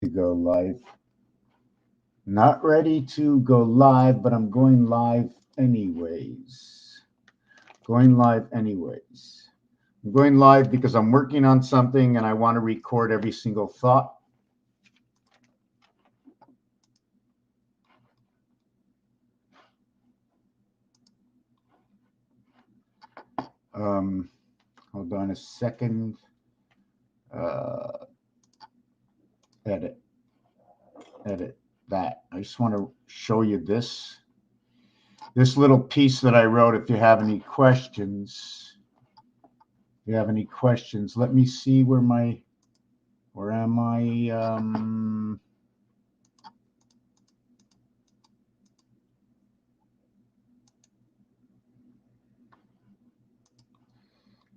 to go live. Not ready to go live, but I'm going live anyways. Going live anyways. I'm going live because I'm working on something and I want to record every single thought. Hold on a second. Edit that. I just want to show you this little piece that I wrote. If you have any questions, let me see where am I?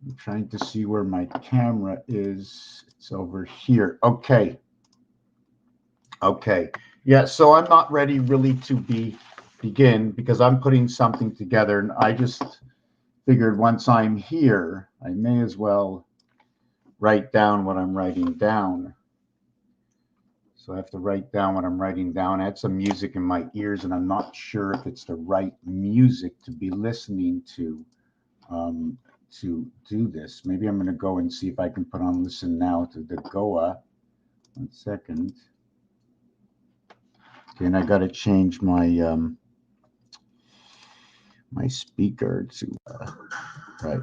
I'm trying to see where my camera is. It's over here. Okay. Yeah, so I'm not ready really to begin because I'm putting something together, and I just figured once I'm here, I may as well write down what I'm writing down. So I have to write down what I'm writing down. I had some music in my ears, and I'm not sure if it's the right music to be listening to do this. Maybe I'm going to go and see if I can put on listen now to the Goa. 1 second. Okay, and I got to change my my speaker to right.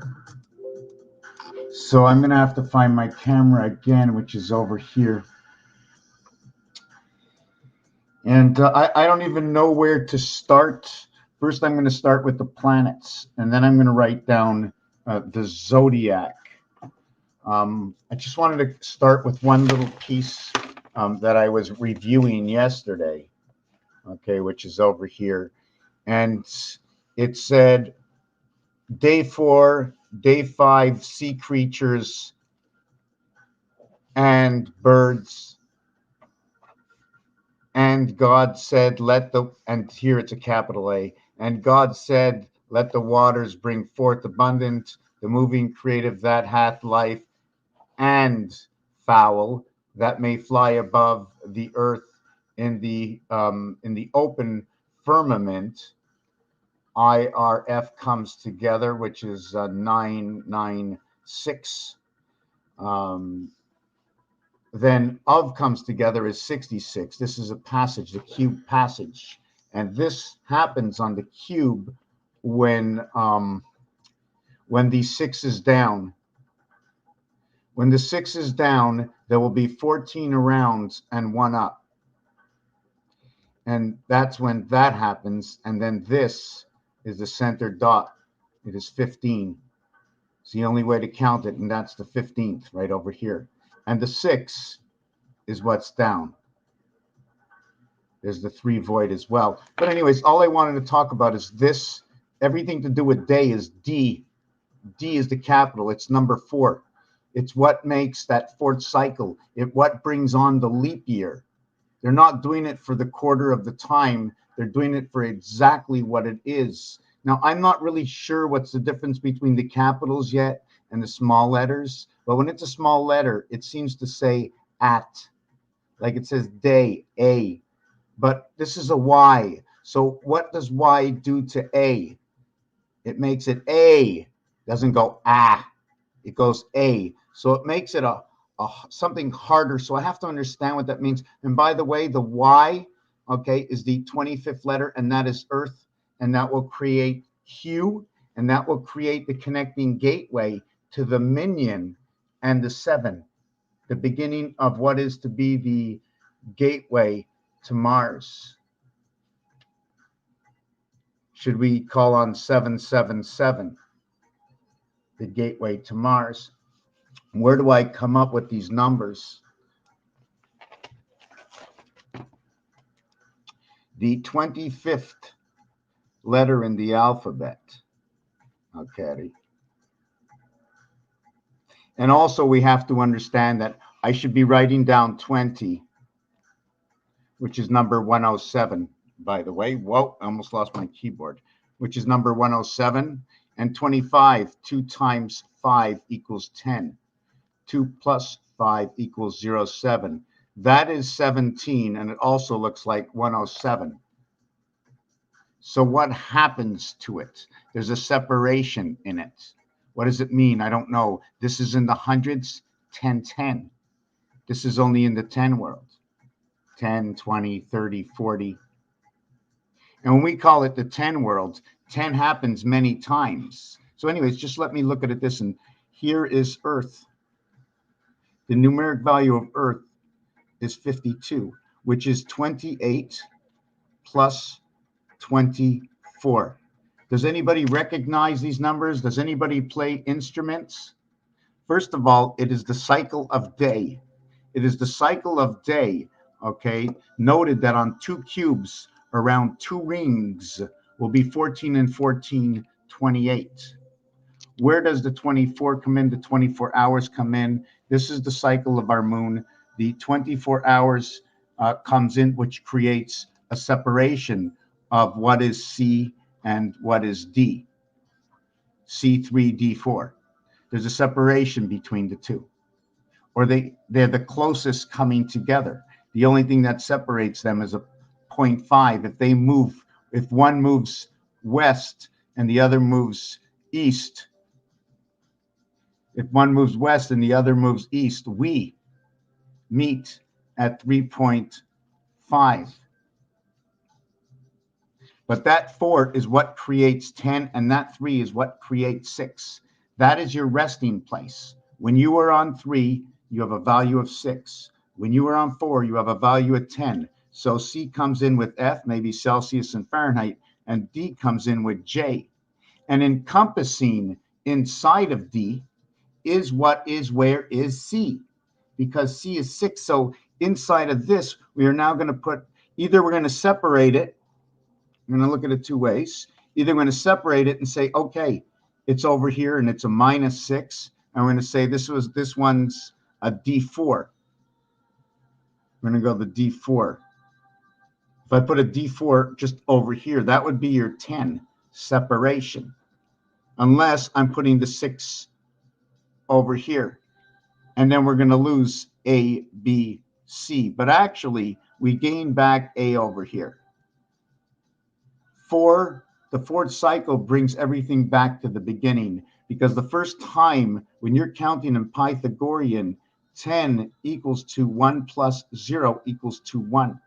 So I'm going to have to find my camera again, which is over here. And I don't even know where to start. First, I'm going to start with the planets, and then I'm going to write down the zodiac. I just wanted to start with one little piece that I was reviewing yesterday, okay, which is over here. And it said, day 4, day 5, sea creatures and birds. And God said, and here it's a capital A, and God said, let the waters bring forth abundant, the moving creative that hath life, and fowl that may fly above the earth in the open firmament. IRF comes together, which is 996. Then of comes together is 66. This is a passage, the cube passage, and this happens on the cube when the 6 is down. When the 6 is down, there will be 14 arounds and 1 up. And that's when that happens. And then this is the center dot. It is 15. It's the only way to count it, and that's the 15th right over here. And the 6 is what's down. There's the 3 void as well. But anyways, all I wanted to talk about is this. Everything to do with day is D. D is the capital. It's number 4. It's what makes that 4th cycle. What brings on the leap year. They're not doing it for the quarter of the time. They're doing it for exactly what it is. Now, I'm not really sure what's the difference between the capitals yet and the small letters. But when it's a small letter, it seems to say at. Like it says day, A. But this is a Y. So what does Y do to A? It makes it A. Doesn't go ah. It goes A. So it makes it a something harder. So I have to understand what that means. And by the way, the Y, okay, is the 25th letter, and that is Earth. And that will create Q, and that will create the connecting gateway to the minion and the 7, the beginning of what is to be the gateway to Mars. Should we call on 777, the gateway to Mars? Where do I come up with these numbers? The 25th letter in the alphabet. Okay. And also we have to understand that I should be writing down 20, which is number 107, by the way. Whoa, I almost lost my keyboard, which is number 107. And 25, 2 times 5 equals 10. 2 plus 5 equals 07. That is 17, and it also looks like 107. So what happens to it? There's a separation in it. What does it mean? I don't know. This is in the hundreds, 10, 10. This is only in the 10 world. 10, 20, 30, 40. And when we call it the 10 world, 10 happens many times. So anyways, just let me look at it this. And here is Earth. The numeric value of Earth is 52, which is 28 plus 24. Does anybody recognize these numbers? Does anybody play instruments? First of all, it is the cycle of day. It is the cycle of day, okay? Noted that on 2 cubes around 2 rings will be 14 and 14, 28. Where does the 24 come in? The 24 hours come in. This is the cycle of our moon. The 24 hours comes in, which creates a separation of what is C and what is D. C3, D4. There's a separation between the two. Or they're the closest coming together. The only thing that separates them is a 0.5. If they move, if one moves west and the other moves east, if one moves west and the other moves east, we meet at 3.5. But that 4 is what creates 10, and that 3 is what creates 6. That is your resting place. When you are on 3, you have a value of 6. When you are on 4, you have a value of 10. So C comes in with F, maybe Celsius and Fahrenheit, and D comes in with J. And encompassing inside of D is what is where is C, because C is 6. So inside of this, we are now going to put, either we're going to separate it. I'm going to look at it 2 ways. Either we're going to separate it and say, okay, it's over here and it's a -6. And we're going to say this one's a D4. We're going to go the D4. If I put a D4 just over here, that would be your 10 separation. Unless I'm putting the 6 over here. And then we're going to lose A, B, C. But actually, we gain back A over here. The 4th cycle brings everything back to the beginning, because the first time when you're counting in Pythagorean, 10 equals to 1 plus 0 equals to 1.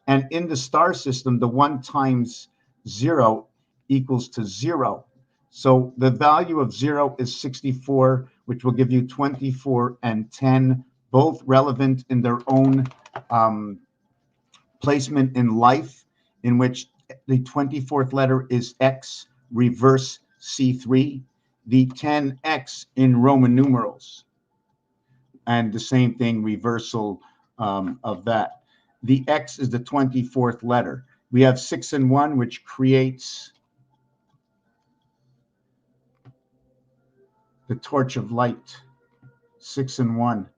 And in the star system, the 1 times 0 equals to 0. So the value of 0 is 64, which will give you 24 and 10, both relevant in their own placement in life, in which the 24th letter is X, reverse C3, the 10X in Roman numerals, and the same thing, reversal of that. The X is the 24th letter. We have 6 and 1, which creates the torch of light. 6 and 1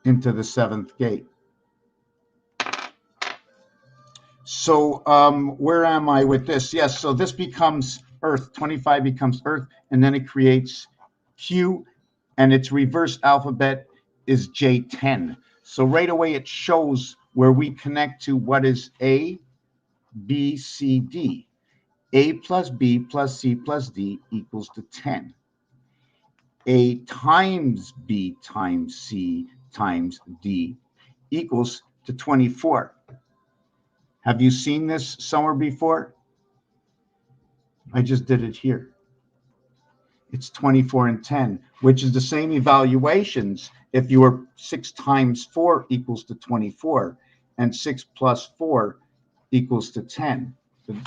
into the 7th gate. So where am I with this? Yes, so this becomes Earth. 25 becomes Earth, and then it creates Q, and its reverse alphabet is J10. So right away it shows where we connect to what is A, B, C, D. A plus B plus C plus D equals to 10. A times B times C times D equals to 24. Have you seen this somewhere before? I just did it here. It's 24 and 10, which is the same evaluations if you were 6 times 4 equals to 24, and 6 plus 4 equals to 10.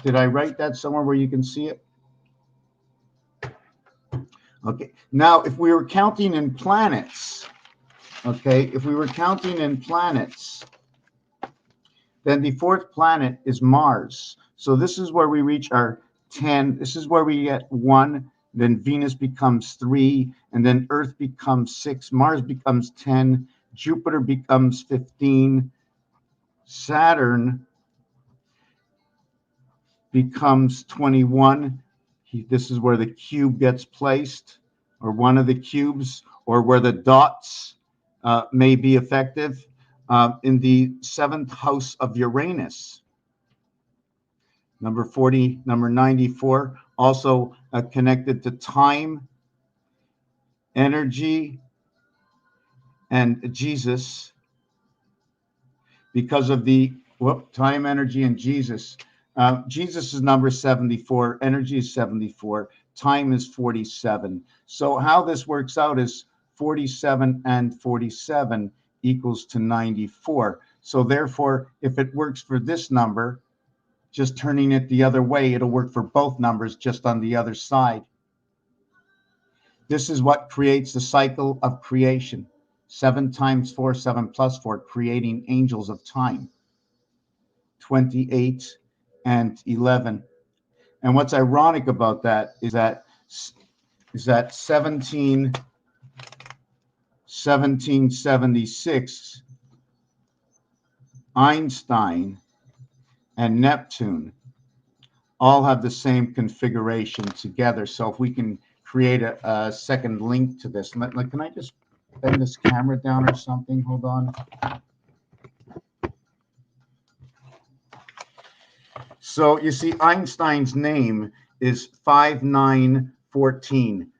Did I write that somewhere where you can see it? Okay, now if we were counting in planets, okay, if we were counting in planets, then the 4th planet is Mars. So this is where we reach our 10. This is where we get 1. Then Venus becomes 3. And then Earth becomes 6. Mars becomes 10. Jupiter becomes 15. Saturn becomes 21. This is where the cube gets placed, or one of the cubes, or where the dots may be effective. In the 7th house of Uranus, number 40, number 94, also connected to time, energy, and Jesus, because of the time, energy, and Jesus. Jesus is number 74, energy is 74, time is 47. So how this works out is 47 and 47 equals to 94. So therefore, if it works for this number, just turning it the other way, it'll work for both numbers just on the other side. This is what creates the cycle of creation. 7 times 4, 7 plus 4, creating angels of time. 28 and 11. And what's ironic about that is that 1776, Einstein and Neptune all have the same configuration together. So if we can create a second link to this, can I just bend this camera down or something? Hold on. So you see, Einstein's name is 5914.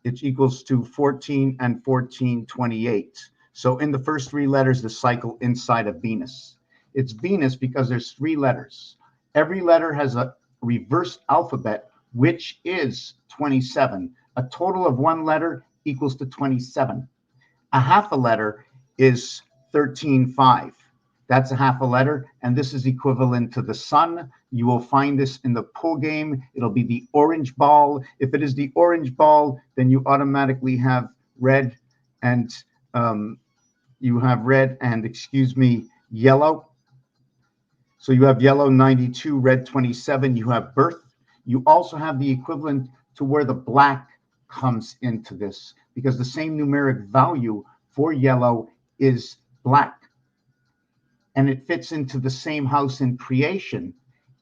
It equals to 14 and 14, 28. So in the first 3 letters, the cycle inside of Venus. It's Venus because there's 3 letters. Every letter has a reverse alphabet, which is 27. A total of 1 letter equals to 27. A half a letter is 13.5. That's a half a letter, and this is equivalent to the sun. You will find this in the pool game. It'll be the orange ball. If it is the orange ball, then you automatically have red and yellow. So you have yellow 92, red 27. You have birth. You also have the equivalent to where the black comes into this, because the same numeric value for yellow is black. And it fits into the same house in creation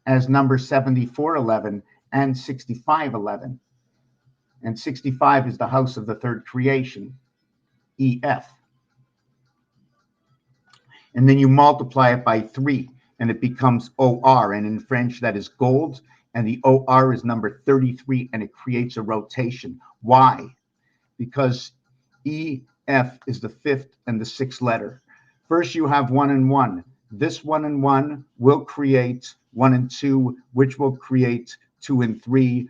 as number 7411 and 6511. And 65 is the house of the third creation, EF. And then you multiply it by 3, and it becomes OR. And in French, that is gold. And the OR is number 33, and it creates a rotation. Why? Because EF is the 5th and the 6th letter. First, you have 1 and 1. This 1 and 1 will create 1 and 2, which will create 2 and 3,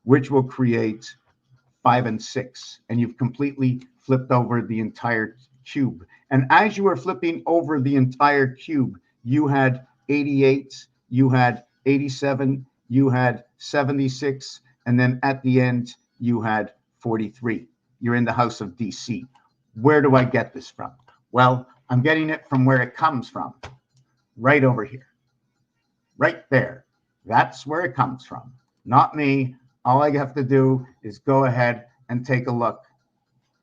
which will create 5 and 6. And you've completely flipped over the entire cube. And as you were flipping over the entire cube, you had 88, you had 87, you had 76, and then at the end, you had 43. You're in the house of DC. Where do I get this from? Well, I'm getting it from where it comes from, right over here, right there. That's where it comes from, not me. All I have to do is go ahead and take a look,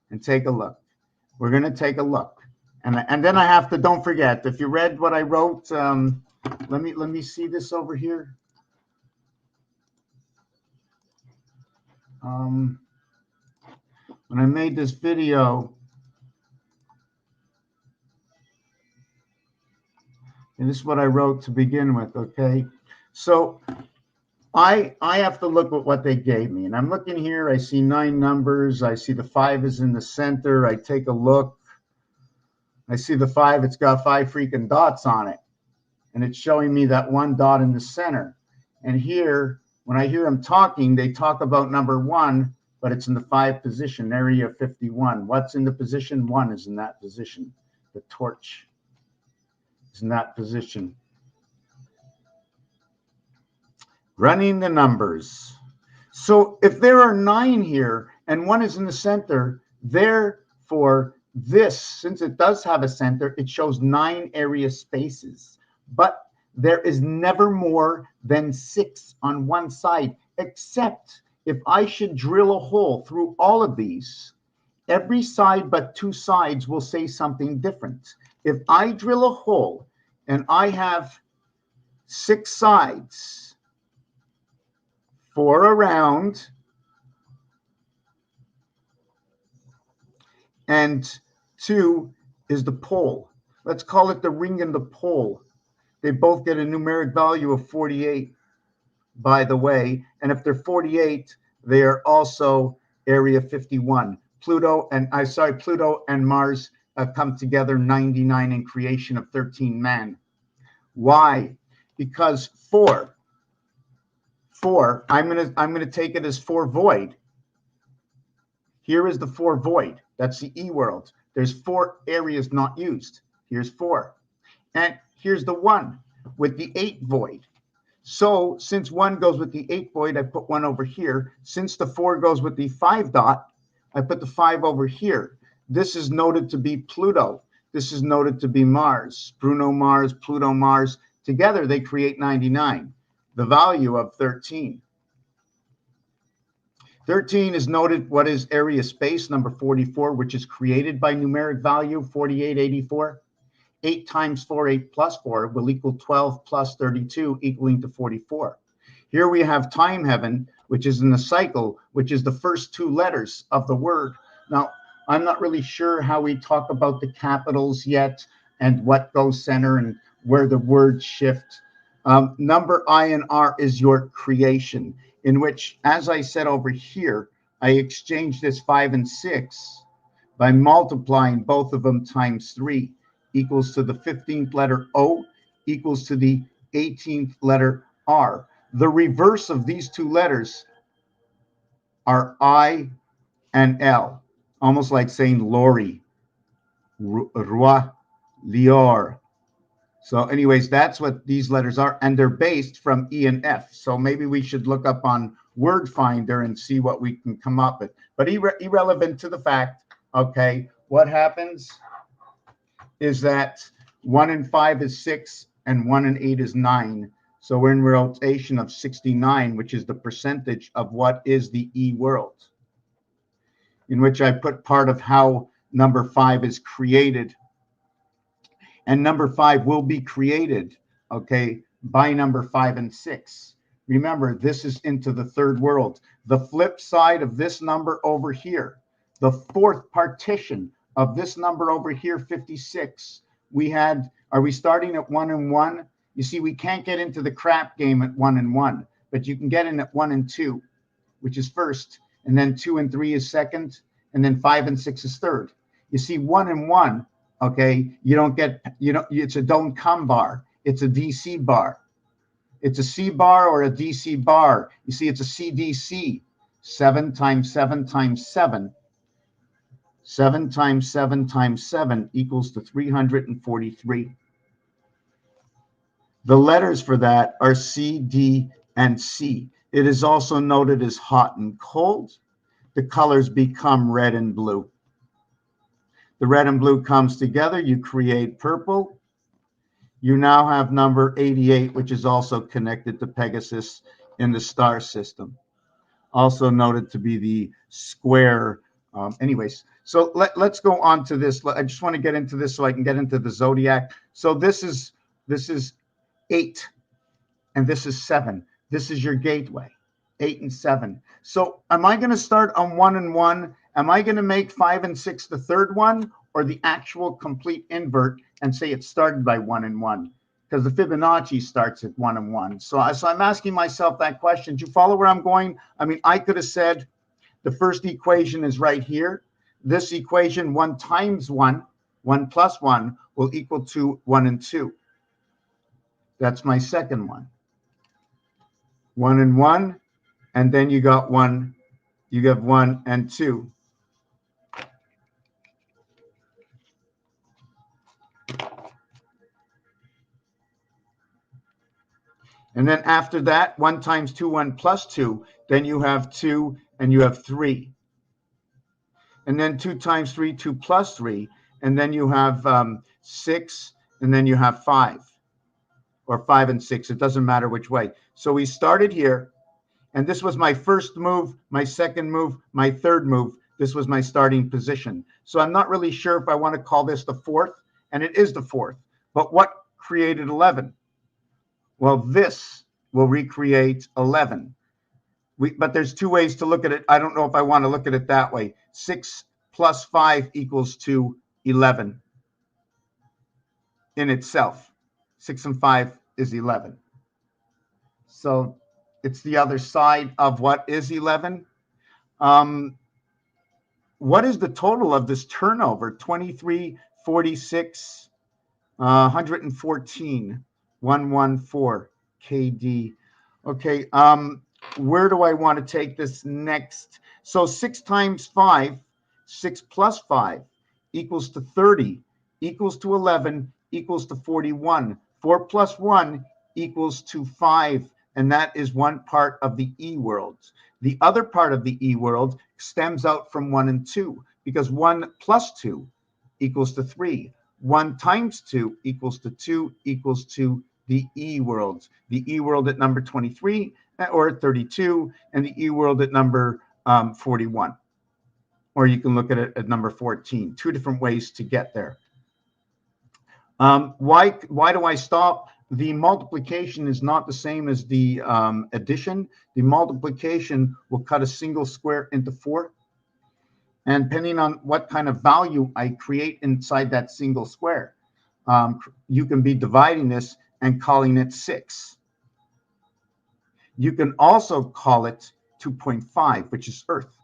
We're going to take a look. And then I have to, don't forget, if you read what I wrote, let me see this over here. When I made this video, and this is what I wrote to begin with, okay? So I have to look at what they gave me. And I'm looking here, I see 9 numbers. I see the 5 is in the center. I take a look. I see the 5, it's got 5 freaking dots on it. And it's showing me that 1 dot in the center. And here, when I hear them talking, they talk about number 1, but it's in the 5 position, area 51. What's in the position? 1 is in that position. The torch is in that position. Running the numbers. So if there are 9 here and 1 is in the center, therefore this, since it does have a center, it shows 9 area spaces. But there is never more than 6 on one side, except if I should drill a hole through all of these, every side but 2 sides will say something different. If I drill a hole and I have 6 sides, 4 around, and 2 is the pole. Let's call it the ring and the pole. They both get a numeric value of 48, by the way. And if they're 48, they are also area 51. Pluto and Mars come together 99 in creation of 13 man. Why? Because 4, I'm gonna take it as 4 void. Here is the 4 void. That's the E world. There's 4 areas not used. Here's 4. And here's the 1 with the 8 void. So since 1 goes with the 8 void, I put 1 over here. Since the 4 goes with the 5 dot, I put the 5 over here. This is noted to be Pluto. This is noted to be Mars. Bruno Mars, Pluto Mars. Together they create 99, the value of 13. 13 is noted what is area space, number 44, which is created by numeric value 4884. 8 times 4, 8 plus 4 will equal 12 plus 32, equaling to 44. Here we have time heaven, which is in the cycle, which is the first 2 letters of the word. Now, I'm not really sure how we talk about the capitals yet and what goes center and where the words shift. Number I and R is your creation, in which, as I said over here, I exchanged this 5 and 6 by multiplying both of them times 3, equals to the 15th letter O, equals to the 18th letter R. The reverse of these 2 letters are I and L, almost like saying Lori, Roi, Lior. So anyways, that's what these letters are, and they're based from E and F. So maybe we should look up on Word Finder and see what we can come up with. But irrelevant to the fact, okay, what happens is that 1 and 5 is 6 and 1 and 8 is 9. So we're in rotation of 69, which is the percentage of what is the E world, in which I put part of how number 5 is created. And number 5 will be created, okay, by number 5 and 6. Remember, this is into the 3rd world. The flip side of this number over here, the 4th partition of this number over here, 56, are we starting at 1 and 1? You see, we can't get into the crap game at 1 and 1, but you can get in at 1 and 2, which is first, and then 2 and 3 is second, and then 5 and 6 is third. You see, 1 and 1, okay, it's a don't come bar. It's a DC bar. It's a C bar or a DC bar. You see, it's a CDC. 7 times 7 times 7. 7 times 7 times 7 equals to 343. The letters for that are C, D, and C. It is also noted as hot and cold. The colors become red and blue. The red and blue comes together. You create purple. You now have number 88, which is also connected to Pegasus in the star system. Also noted to be the square. Anyways, so let's go on to this. I just want to get into this so I can get into the zodiac. So this is 8, and this is 7. This is your gateway, 8 and 7. So am I going to start on 1 and 1? Am I going to make 5 and 6 the 3rd one, or the actual complete invert and say it started by 1 and 1? Because the Fibonacci starts at 1 and 1. So I'm asking myself that question. Do you follow where I'm going? I mean, I could have said the first equation is right here. This equation, 1 times 1, 1 plus 1, will equal to 1 and 2. That's my second one. 1 and 1, and then you got 1. You have 1 and 2. And then after that, 1 times 2, 1 plus 2, then you have 2 and you have 3. And then 2 times 3, 2 plus 3, and then you have 6, and then you have 5, or 5 and 6. It doesn't matter which way. So we started here, and this was my first move, my second move, my third move. This was my starting position. So I'm not really sure if I want to call this the 4th, and it is the 4th. But what created 11? Well, this will recreate 11. But there's 2 ways to look at it. I don't know if I want to look at it that way. 6 plus 5 equals to 11 in itself. 6 and 5 is 11. So it's the other side of what is 11. What is the total of this turnover? 23, 46, 114, 114 KD. Okay, where do I want to take this next? So 6 times 5, 6 plus 5 equals to 30, equals to 11, equals to 41. 4 plus 1 equals to 5, and that is one part of the E world. The other part of the E world stems out from 1 and 2, because 1 plus 2 equals to 3. 1 times 2 equals to 2 equals to the E world. The E world at number 23 or 32, and the E world at number 41. Or you can look at it at number 14. Two different ways to get there. Why do I stop? The multiplication is not the same as the addition. The multiplication will cut a single square into 4. And depending on what kind of value I create inside that single square, you can be dividing this and calling it 6. You can also call it 2.5, which is Earth,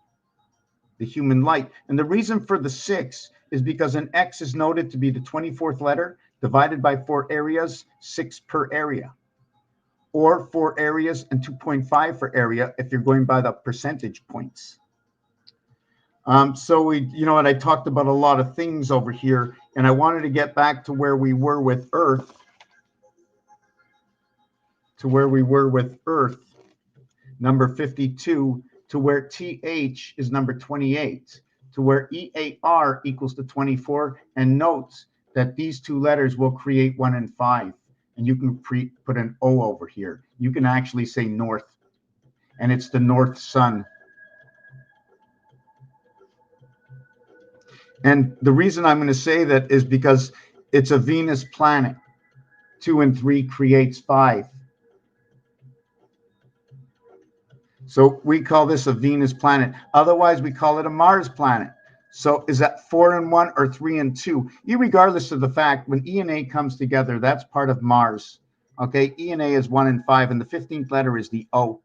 the human light. And the reason for the 6 is because an X is noted to be the 24th letter divided by 4 areas, 6 per area, or 4 areas and 2.5 for area if you're going by the percentage points. So you know what, I talked about a lot of things over here, and I wanted to get back to where we were with Earth, number 52, to where TH is number 28, to where EAR equals to 24, and note that these two letters will create 1 and 5, and you can put an O over here. You can actually say north, and it's the north sun. And the reason I'm going to say that is because it's a Venus planet. 2 and 3 creates 5. So we call this a Venus planet. Otherwise, we call it a Mars planet. So is that 4 and 1 or 3 and 2? Regardless of the fact, when E and A comes together, that's part of Mars. Okay, E and A is 1 and 5, and the 15th letter is the O.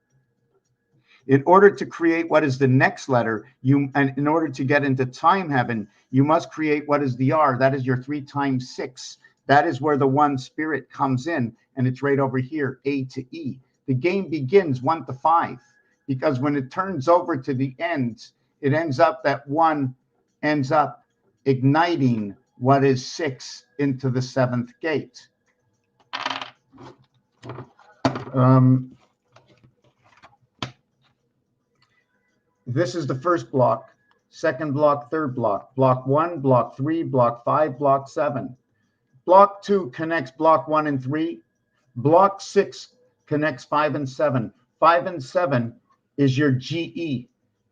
In order to create what is the next letter, and in order to get into time heaven, you must create what is the R. That is your 3 times 6. That is where the one spirit comes in, and it's right over here, A to E. The game begins 1 to 5, because when it turns over to the end, it ends up that 1 ends up igniting what is 6 into the 7th gate. This is the first block, second block, third block, block 1, block 3, block 5, block 7. Block 2 connects block 1 and 3. Block 6 connects 5 and 7. 5 and 7 is your GE.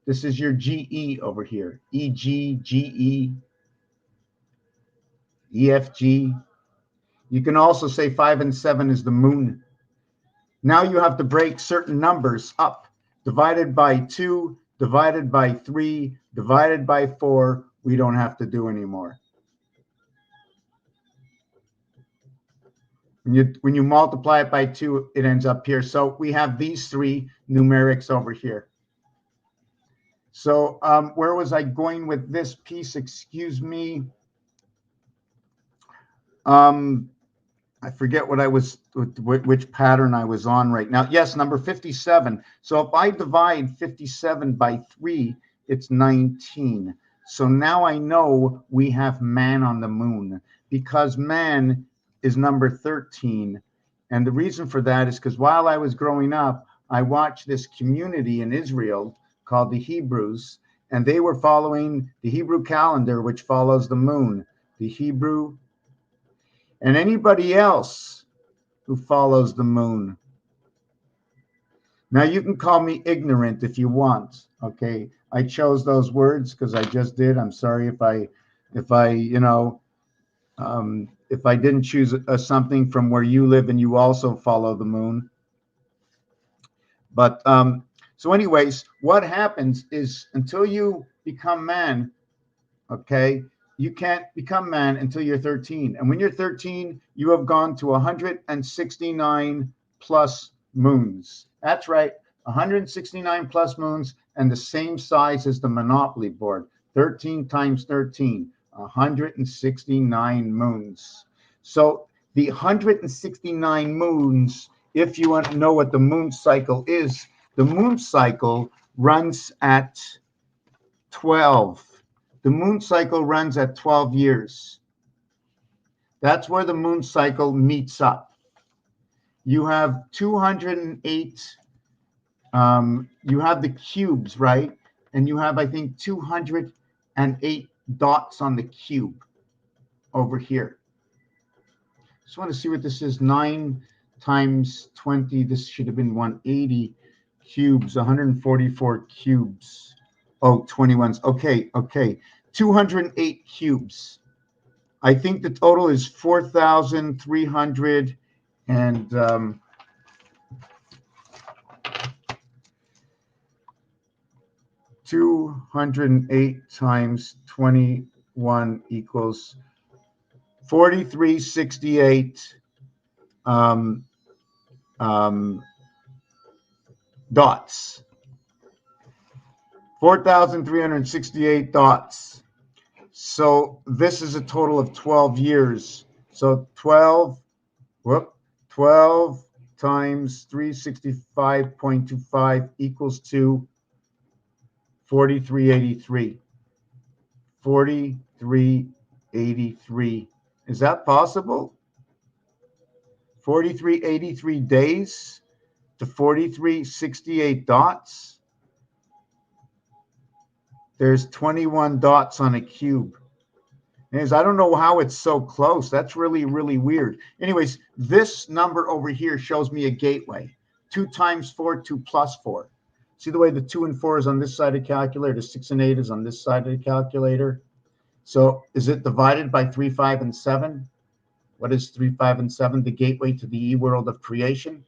This is your GE over here. EG, GE, EFG. You can also say 5 and 7 is the moon. Now you have to break certain numbers up. Divided by 2, divided by 3, divided by 4, we don't have to do anymore. When you multiply it by 2, it ends up here. So we have these 3 numerics over here. So where was I going with this piece? Excuse me. I forget what I was, which pattern I was on right now. Yes, number 57. So if I divide 57 by 3, it's 19. So now I know we have man on the moon, because man is number 13. And the reason for that is because while I was growing up, I watched this community in Israel called the Hebrews, and they were following the Hebrew calendar, which follows the moon. The Hebrew, and anybody else who follows the moon. Now you can call me ignorant if you want. Okay, I chose those words because I just did. I'm sorry if I didn't choose something from where you live and you also follow the moon. But so anyways, what happens is until you become man, okay, you can't become man until you're 13. And when you're 13, you have gone to 169 plus moons. That's right, 169 plus moons, and the same size as the Monopoly board. 13 times 13, 169 moons. So the 169 moons, if you want to know what the moon cycle is, the moon cycle runs at 12. The moon cycle runs at 12 years. That's where the moon cycle meets up. You have 208, you have the cubes, right? And you have, I think, 208 dots on the cube over here. Just want to see what this is. 9 times 20, this should have been 180 cubes, 144 cubes. Oh, 21s. Okay, okay. 208 cubes. I think the total is 4,300 and 208 times 21 equals 4,368 dots. 4,368 dots. So this is a total of 12 years. So 12 times 365.25 equals to 4383. 4383. Is that possible? 4383 days to 4368 dots. There's 21 dots on a cube. Anyways, I don't know how it's so close. That's really, really weird. Anyways, this number over here shows me a gateway. 2 times 4, 2 plus 4. See the way the 2 and 4 is on this side of the calculator, the 6 and 8 is on this side of the calculator. So is it divided by 3, 5, and 7? What is 3, 5, and 7? The gateway to the E-world of creation.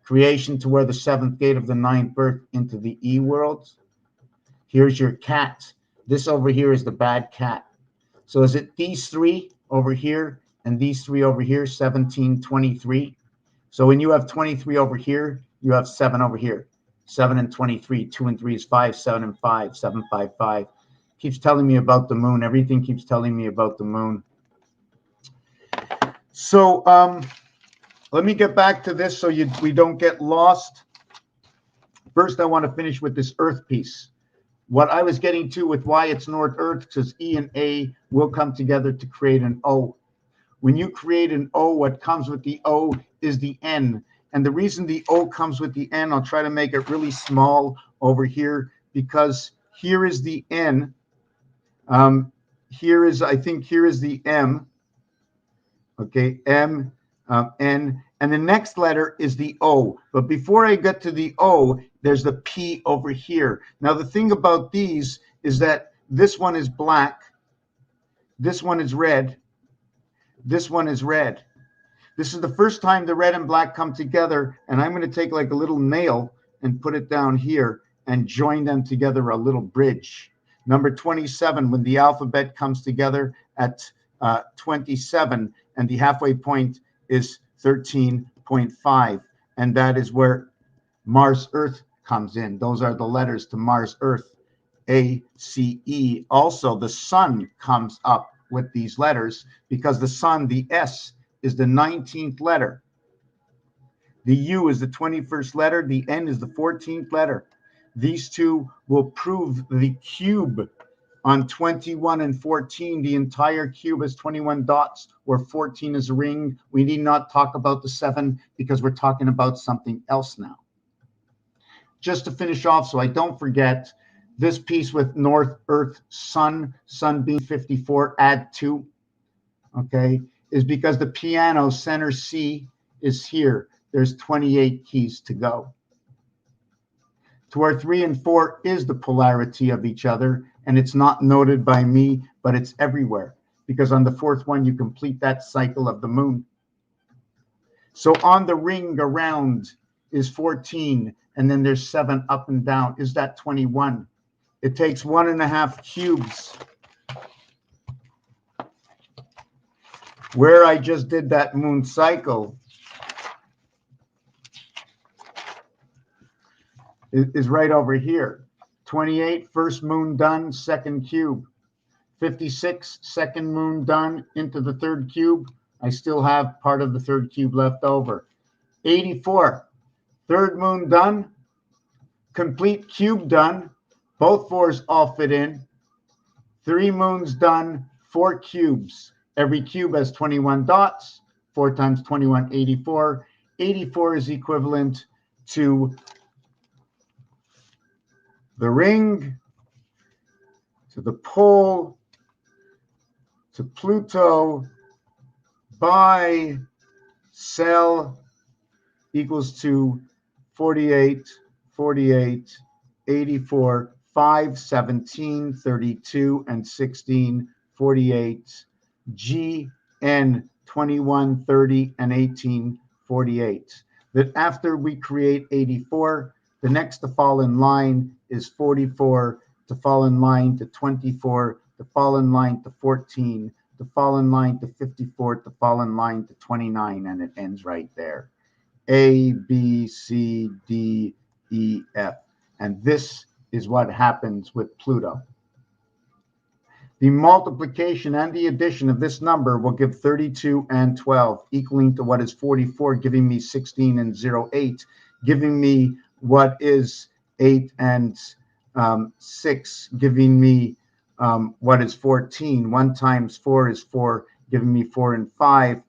Creation to where the 7th gate of the 9th birth into the E-world. Here's your cat. This over here is the bad cat. So is it these 3 over here and these 3 over here, 17, 23? So when you have 23 over here, you have 7 over here. 7 and 23, 2 and 3 is 5, 7 and 5, 7, 5, 5. Keeps telling me about the moon. Everything keeps telling me about the moon. So let me get back to this so we don't get lost. First, I want to finish with this Earth piece. What I was getting to with why it's North Earth, because E and A will come together to create an O. When you create an O, what comes with the O is the N. And the reason the O comes with the N, I'll try to make it really small over here, because here is the N. I think here is the M. Okay, M, N. And the next letter is the O. But before I get to the O, there's the P over here. Now, the thing about these is that this one is black. This one is red. This one is red. This is the first time the red and black come together. And I'm going to take like a little nail and put it down here and join them together, a little bridge. Number 27, when the alphabet comes together at 27, and the halfway point is 13.5. And that is where Mars Earth comes in. Those are the letters to Mars Earth, ACE. Also, the sun comes up with these letters because the sun, the S, is the 19th letter. The U is the 21st letter. The N is the 14th letter. These two will prove the cube on 21 and 14. The entire cube has 21 dots, where 14 is a ring. We need not talk about the 7 because we're talking about something else now. Just to finish off, so I don't forget, this piece with North Earth Sun, Sun being 54, add 2, okay, is because the piano center C is here. There's 28 keys to go. To where 3 and 4 is the polarity of each other, and it's not noted by me, but it's everywhere, because on the 4th one, you complete that cycle of the moon. So on the ring around is 14, and then there's 7 up and down. Is that 21? It takes 1.5 cubes Where I just did that moon cycle is right over here. 28, first moon done, second cube. 56, second moon done, into the third cube. I still have part of the third cube left over. 84, third moon done, complete cube done. Both fours all fit in. 3 moons done, 4 cubes. Every cube has 21 dots. 4 times 21, 84. 84 is equivalent to the ring, to the pole, to Pluto, buy, sell, equals to 48, 48, 84, 5, 17, 32, and 16, 48, G, N, 21, 30, and 18, 48. That after we create 84, the next to fall in line is 44, to fall in line to 24, to fall in line to 14, to fall in line to 54, to fall in line to 29, and it ends right there. A, B, C, D, E, F. And this is what happens with Pluto. The multiplication and the addition of this number will give 32 and 12, equaling to what is 44, giving me 16 and 0, 8, giving me what is 8 and 6, giving me what is 14. 1 times 4 is 4, giving me 4 and 5.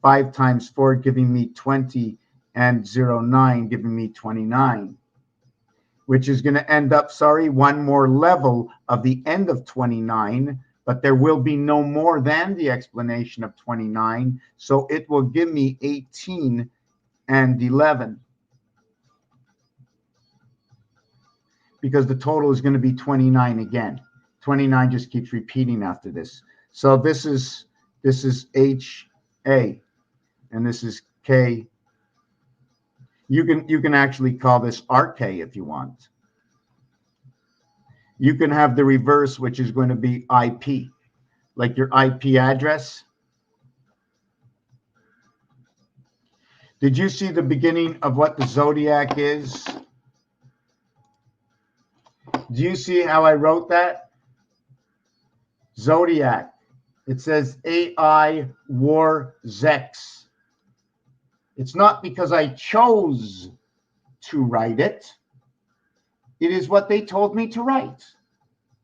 5 times 4, giving me 20, and 0, 9, giving me 29, which is going to end up, one more level of the end of 29, but there will be no more than the explanation of 29. So it will give me 18 and 11, because the total is going to be 29 again. 29 just keeps repeating after this. So this is H, A, and this is K. You can actually call this RK if you want. You can have the reverse, which is going to be IP, like your IP address. Did you see the beginning of what the zodiac is? Do you see how I wrote that? Zodiac. It says AI R ZeX. It's not because I chose to write it. It is what they told me to write.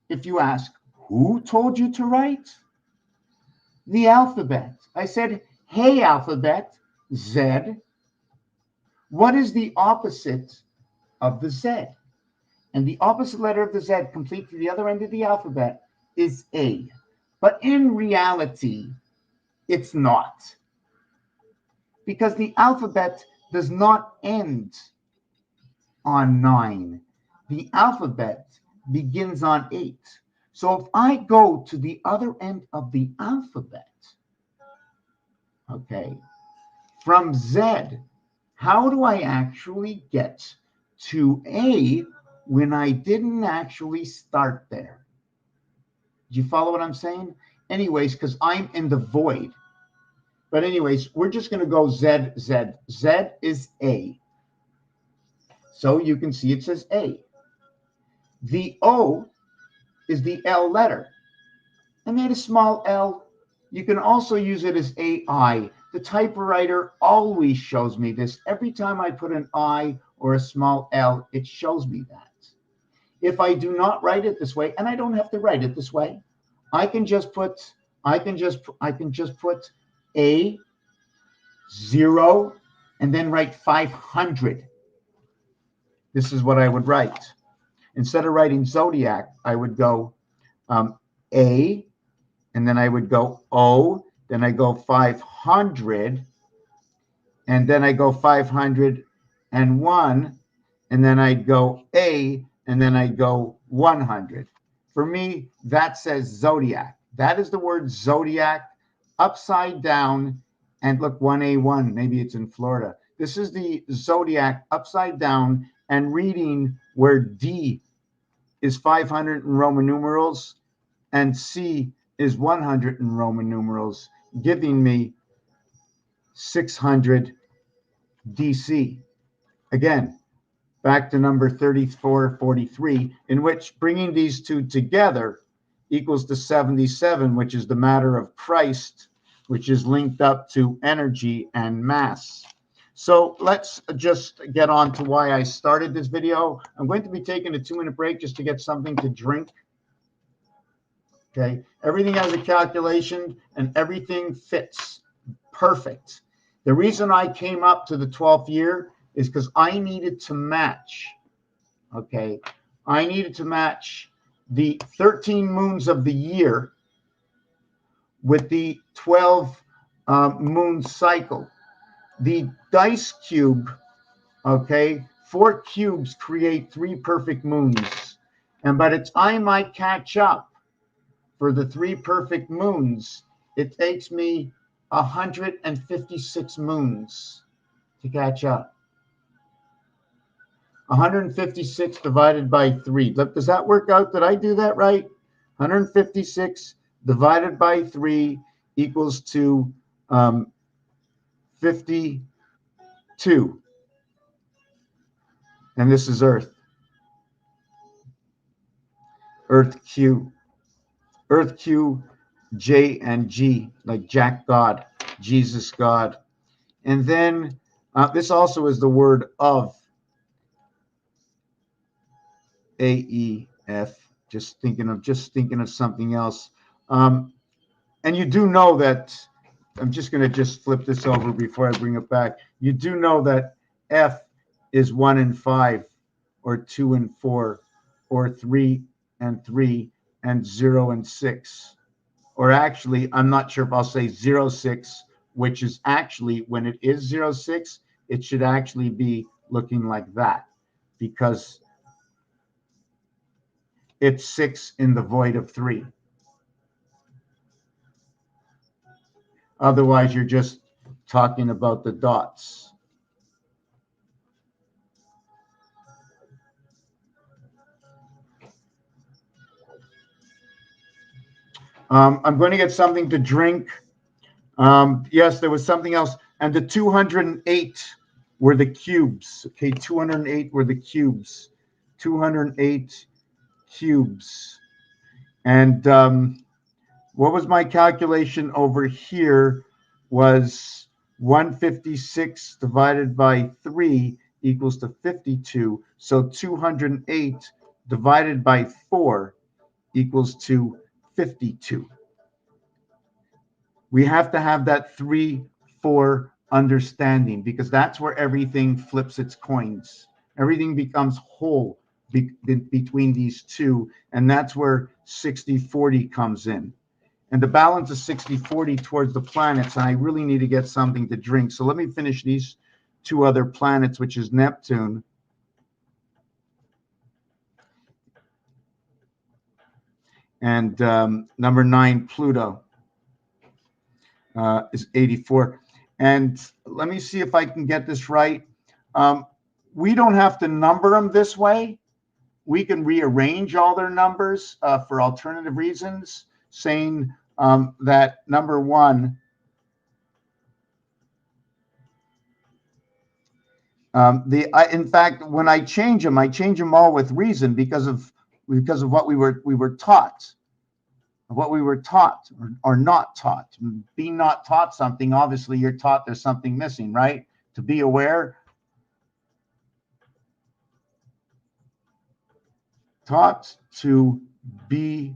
If you ask, who told you to write? The alphabet. I said, hey, alphabet, Z. What is the opposite of the Z? And the opposite letter of the Z, complete to the other end of the alphabet, is A. But in reality, it's not. Because the alphabet does not end on 9. The alphabet begins on 8. So if I go to the other end of the alphabet, okay, from Z, how do I actually get to A when I didn't actually start there? Do you follow what I'm saying? Anyways, because I'm in the void. But anyways, we're just going to go Z, Z. Z is A. So you can see it says A. The O is the L letter. I made a small L. You can also use it as AI. The typewriter always shows me this. Every time I put an I or a small L, it shows me that. If I do not write it this way, and I don't have to write it this way, I can just put A, 0, and then write 500. This is what I would write. Instead of writing zodiac, I would go A, and then I would go O, then I go 500, and then I go 501, and then I'd go A, and then I'd go 100. For me, that says zodiac. That is the word zodiac upside down. And look, 1A1, maybe it's in Florida. This is the zodiac upside down and reading where D is 500 in Roman numerals and C is 100 in Roman numerals. giving me 600 DC. Again, back to number 3443, in which bringing these two together equals to 77, which is the matter of Christ, which is linked up to energy and mass. So let's just get on to why I started this video. I'm going to be taking a 2-minute break just to get something to drink. Okay, everything has a calculation and everything fits perfect. The reason I came up to the 12th year is because I needed to match. Okay, I needed to match the 13 moons of the year with the 12 moon cycle. The dice cube, okay, 4 cubes create 3 perfect moons. And by the time I catch up for the 3 perfect moons, it takes me 156 moons to catch up. 156 divided by 3. Does that work out? Did I do that right? 156 divided by 3 equals to 52. And this is Earth. Earth Q. Earth Q, J and G, like Jack God, Jesus God. And then this also is the word of AEF. Just thinking of something else. And you do know that, I'm just going to just flip this over before I bring it back. You do know that F is 1 and 5, or 2 and 4, or 3 and 3, and 0 and 6. Or actually, I'm not sure if I'll say 06, which is actually, when it is 06, it should actually be looking like that, because it's 6 in the void of 3. Otherwise, you're just talking about the dots. I'm going to get something to drink. Yes, there was something else. And the 208 were the cubes. Okay, 208 were the cubes. 208 cubes. And what was my calculation over here was 156 divided by 3 equals to 52. So 208 divided by 4 equals to 52. We have to have that 3-4 understanding, because that's where everything flips its coins. Everything becomes whole between these two, and that's where 60-40 comes in. And the balance is 60-40 towards the planets, and I really need to get something to drink. So let me finish these 2 other planets, which is Neptune and number 9, Pluto, is 84. And let me see if I can get this right. We don't have to number them this way. We can rearrange all their numbers for alternative reasons, saying that number 1, in fact, when I change them all with reason, because of what we were taught, or not taught. Being not taught something, obviously you're taught there's something missing, right? To be aware, taught to be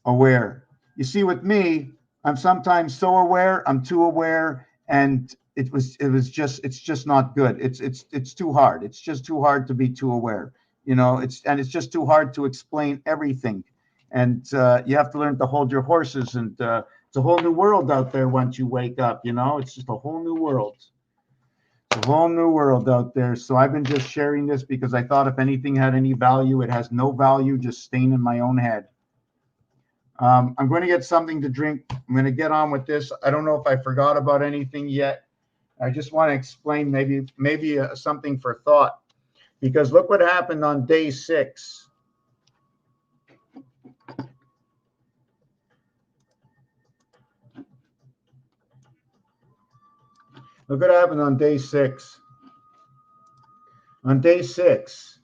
aware. You see, with me, I'm sometimes so aware, I'm too aware, and it's just not good. It's too hard. It's just too hard to be too aware. You know, it's just too hard to explain everything. And you have to learn to hold your horses, and it's a whole new world out there once you wake up. You know, it's just a whole new world. It's a whole new world out there. So I've been just sharing this because I thought if anything had any value, it has no value, just staying in my own head. I'm going to get something to drink. I'm going to get on with this. I don't know if I forgot about anything yet. I just want to explain maybe something for thought, because look what happened on day 6. Look what happened on day 6. On day 6,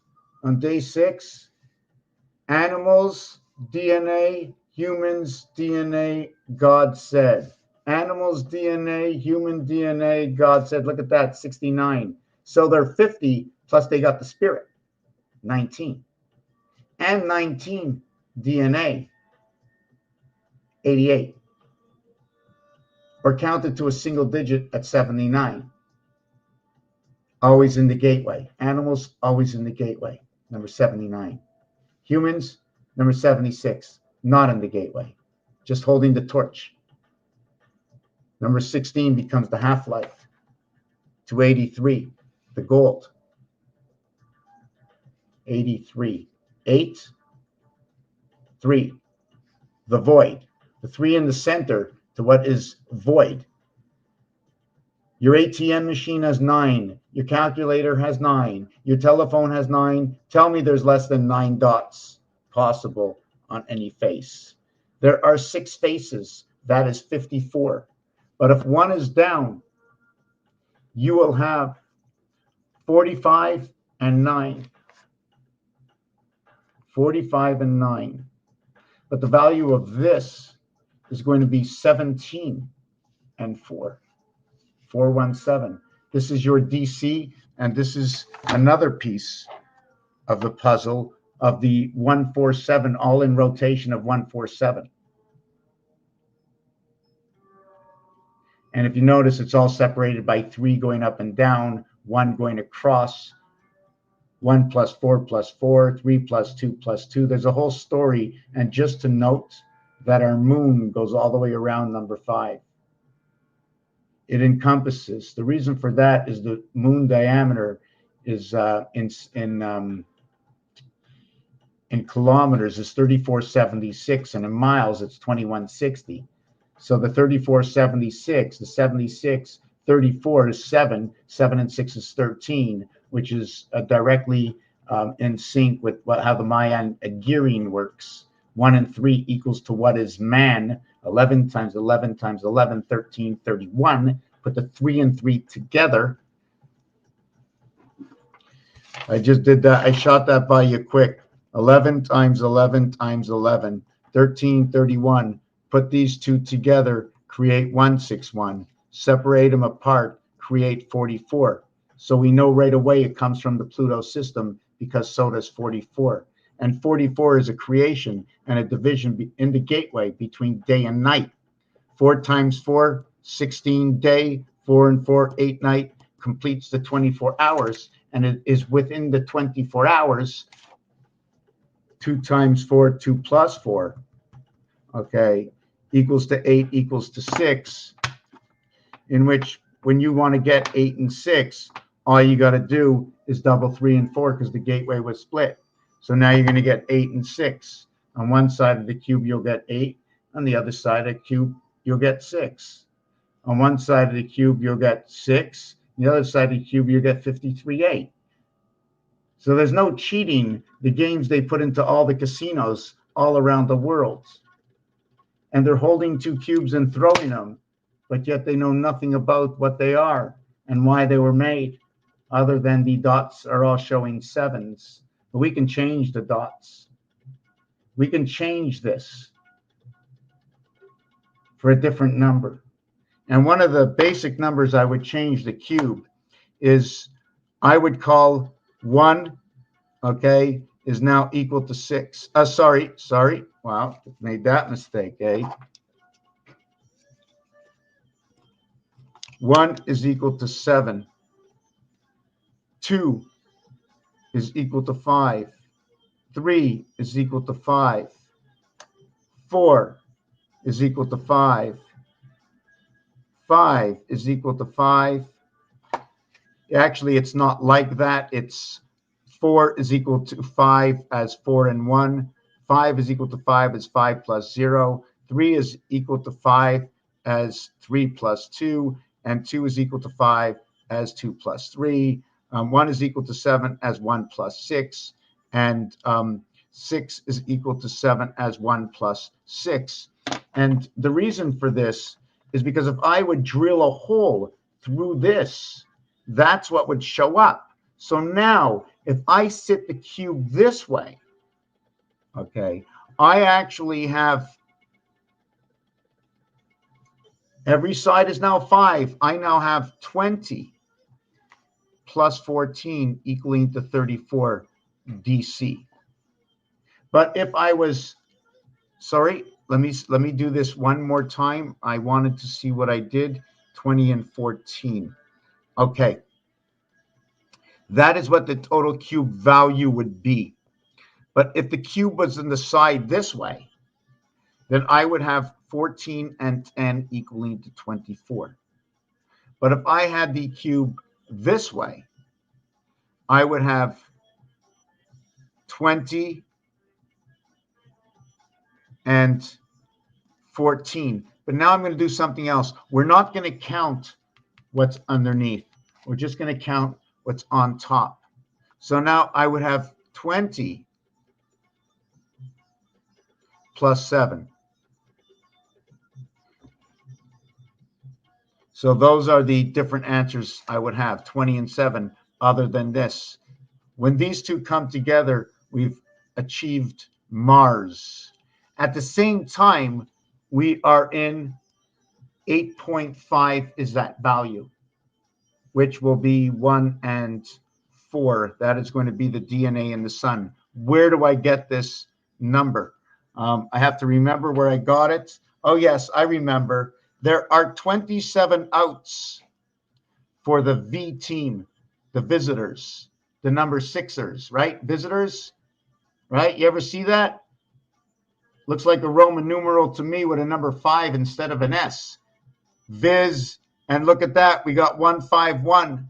animals, DNA, humans, DNA, God said. Animals, DNA, human DNA, God said. Look at that, 69. So they're 50, plus they got the spirit, 19. And 19 DNA, 88. Or counted to a single digit at 79. Always in the gateway. Animals, always in the gateway. Number 79. Humans, number 76. Not in the gateway. Just holding the torch. Number 16 becomes the half-life. 283, the gold. 83. 8, 3, the void. The 3 in the center to what is void. Your ATM machine has 9. Your calculator has 9. Your telephone has 9. Tell me there's less than 9 dots possible on any face. There are 6 faces. That is 54. But if 1 is down, you will have 45 and 9. 45 and 9. But the value of this is going to be 17 and 4. 417. This is your DC, and this is another piece of the puzzle of the 147, all in rotation of 147. And if you notice, it's all separated by 3 going up and down, 1 going across, 1 plus 4 plus 4, 3 plus 2 plus 2. There's a whole story, and just to note that our moon goes all the way around number 5. It encompasses. The reason for that is the moon diameter is in kilometers is 3476, and in miles it's 2160. So the 3476, the 76, 34 is 7. 7 and 6 is 13, which is directly in sync with how the Mayan gearing works. 1 and 3 equals to what is man. 11 times 11 times 11, 13, 31. Put the 3 and 3 together. I just did that. I shot that by you quick. 11 times 11 times 11, 13, 31. Put these 2 together, create 161. Separate them apart, create 44. So we know right away it comes from the Pluto system, because so does 44. And 44 is a creation and a division in the gateway between day and night. 4 times 4, 16 day, 4 and 4, 8 night, completes the 24 hours. And it is within the 24 hours, 2 times 4, 2 plus 4, okay, equals to 8, equals to 6, in which when you want to get 8 and 6, all you got to do is double 3 and 4, because the gateway was split. So now you're going to get 8 and 6. On one side of the cube, you'll get 8. On the other side of the cube, you'll get 6. On one side of the cube, you'll get 6. On the other side of the cube, you'll get 53.8. So there's no cheating the games they put into all the casinos all around the world. And they're holding 2 cubes and throwing them, but yet they know nothing about what they are and why they were made, other than the dots are all showing 7s. But we can change the dots. We can change this for a different number. And one of the basic numbers I would change the cube is, I would call 1, okay, is now equal to 6. Sorry. Wow, made that mistake, eh? 1 is equal to 7. 2 is equal to 5. 3 is equal to 5. 4 is equal to 5. 5 is equal to 5. Actually, it's not like that. It's 4 is equal to 5 as 4 and 1. 5 is equal to 5 as 5 plus 0. 3 is equal to 5 as 3 plus 2. And 2 is equal to 5 as 2 plus 3. 1 is equal to 7 as 1 plus 6. And 6 is equal to 7 as 1 plus 6. And the reason for this is because if I would drill a hole through this, that's what would show up. So now, if I sit the cube this way, okay, I actually have, every side is now 5. I now have 20 plus 14 equaling to 34 DC. But if I was, sorry, let me do this one more time. I wanted to see what I did. 20 and 14. Okay. That is what the total cube value would be. But if the cube was in the side this way, then I would have 14 and 10 equaling to 24. But if I had the cube this way, I would have 20 and 14. But now I'm going to do something else. We're not going to count what's underneath. We're just going to count what's on top. So now I would have 20 plus 7. So those are the different answers I would have, 20 and 7, other than this. When these two come together, we've achieved Mars. At the same time, we are in 8.5 is that value, which will be 1 and 4. That is going to be the DNA in the sun. Where do I get this number? I have to remember where I got it. Oh, yes, I remember. There are 27 outs for the V team, the visitors, the number 6ers, right? Visitors, right? You ever see that? Looks like a Roman numeral to me with a number 5 instead of an S. Viz, and look at that. We got 151,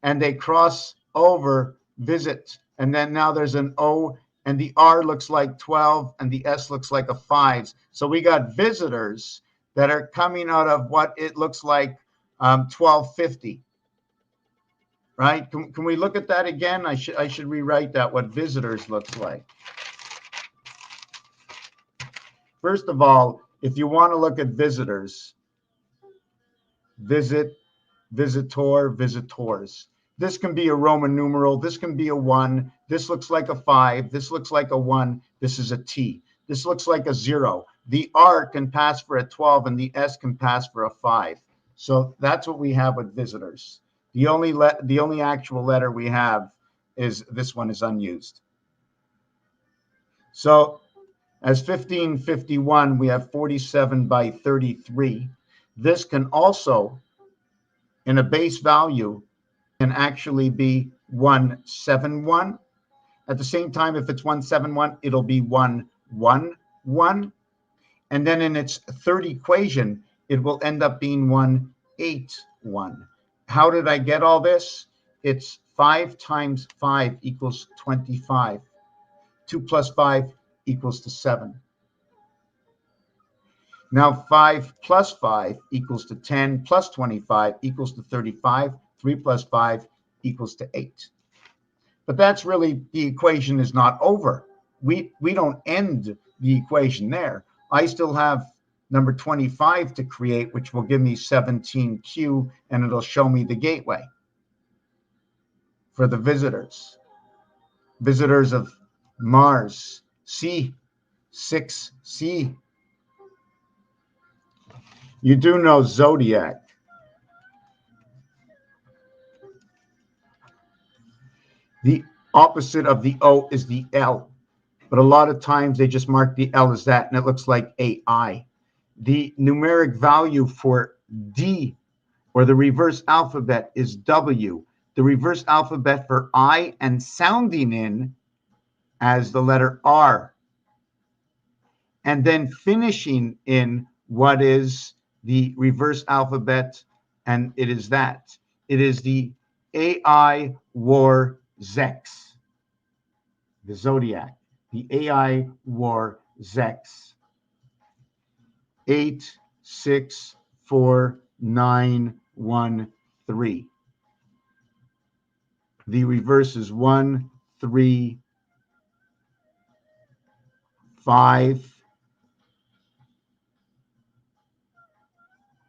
and they cross over visit. And then now there's an O, and the R looks like 12, and the S looks like a 5. So we got visitors that are coming out of what it looks like 1250. Right? Can we look at that again? I should rewrite that, what visitors looks like. First of all, if you want to look at visitors, visit, visitor, visitors. This can be a Roman numeral. This can be a 1. This looks like a 5. This looks like a 1. This is a T. This looks like a 0. The R can pass for a 12, and the S can pass for a 5. So that's what we have with visitors. The only actual letter we have is this one is unused. So as 1551, we have 47 by 33. This can also, in a base value, can actually be 171. At the same time, if it's 171, it'll be 111. And then in its third equation, it will end up being 181. How did I get all this? It's 5 times 5 equals 25. 2 plus 5 equals to 7. Now 5 plus 5 equals to 10, plus 25 equals to 35. 3 plus 5 equals to 8. But that's really, the equation is not over. We don't end the equation there. I still have number 25 to create, which will give me 17Q, and it'll show me the gateway for the visitors. Visitors of Mars, C, 6C. You do know zodiac. The opposite of the O is the L. But a lot of times they just mark the L as that, and it looks like AI. The numeric value for D, or the reverse alphabet, is W. The reverse alphabet for I and sounding in as the letter R. And then finishing in what is the reverse alphabet, and it is that. It is the AI R ZeX, the zodiac. The AI R ZeX. 8649113. The reverse is 1 3 5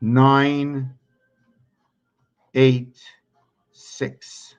9 8, 6.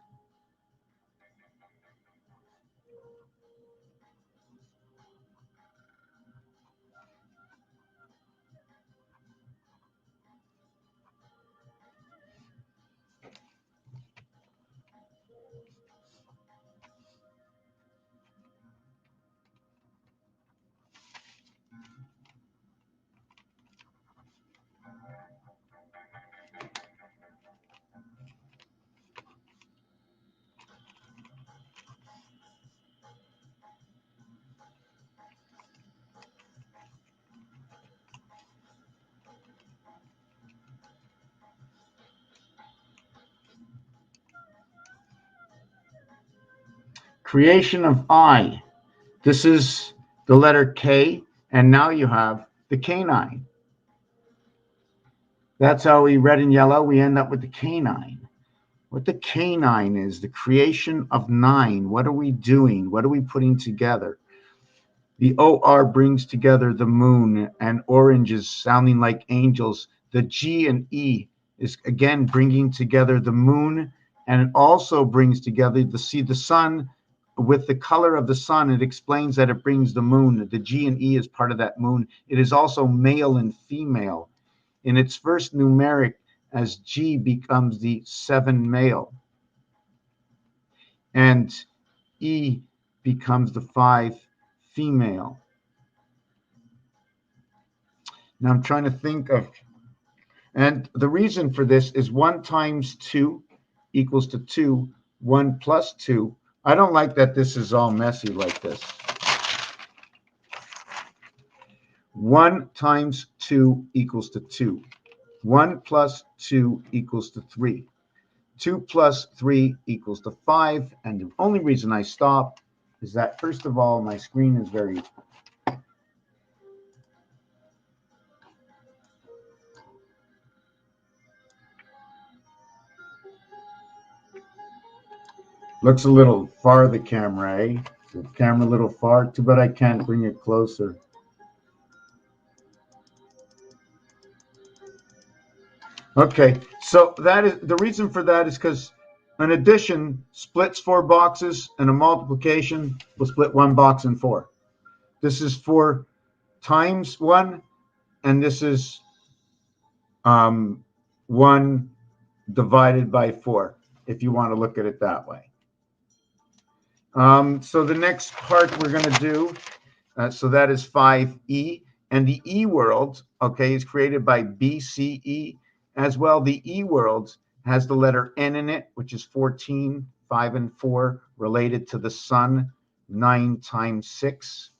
Creation of I. This is the letter K, and now you have the canine. That's how we red and yellow, we end up with the canine. What the canine is, the creation of 9. What are we doing? What are we putting together? The OR brings together the moon and oranges sounding like angels. The G and E is again bringing together the moon, and it also brings together the sun with the color of the sun. It explains that it brings the moon. The G and E is part of that moon. It is also male and female. In its first numeric, as G becomes the 7 male, and E becomes the 5 female. Now I'm trying to think of, and the reason for this is 1 times 2 equals to 2, 1 plus 2. I don't like that this is all messy like this. 1 times 2 equals to 2. 1 plus 2 equals to 3. 2 plus 3 equals to 5. And the only reason I stop is that, first of all, my screen is very... Looks a little far, the camera, eh? The camera a little far. Too bad I can't bring it closer. Okay, so that is the reason for that is because an addition splits 4 boxes, and a multiplication will split 1 box in 4. This is 4 times 1, and this is 1 divided by 4, if you want to look at it that way. So the next part we're going to do, so that is 5E, and the E world, okay, is created by BCE. As well, the E world has the letter N in it, which is 14, 5 and 4, related to the sun, 9 times 6.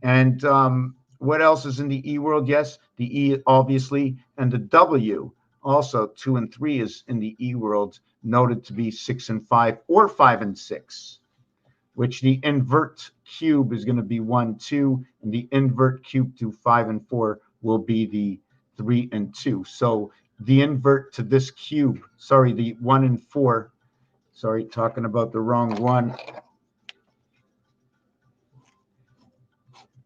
And what else is in the E world? Yes, the E, obviously, and the W, also 2 and 3 is in the E world, noted to be 6 and 5, or 5 and 6, which the invert cube is going to be 1, 2, and the invert cube to 5 and 4 will be the 3 and 2. So the invert to this cube, sorry, the 1 and 4, sorry, talking about the wrong one.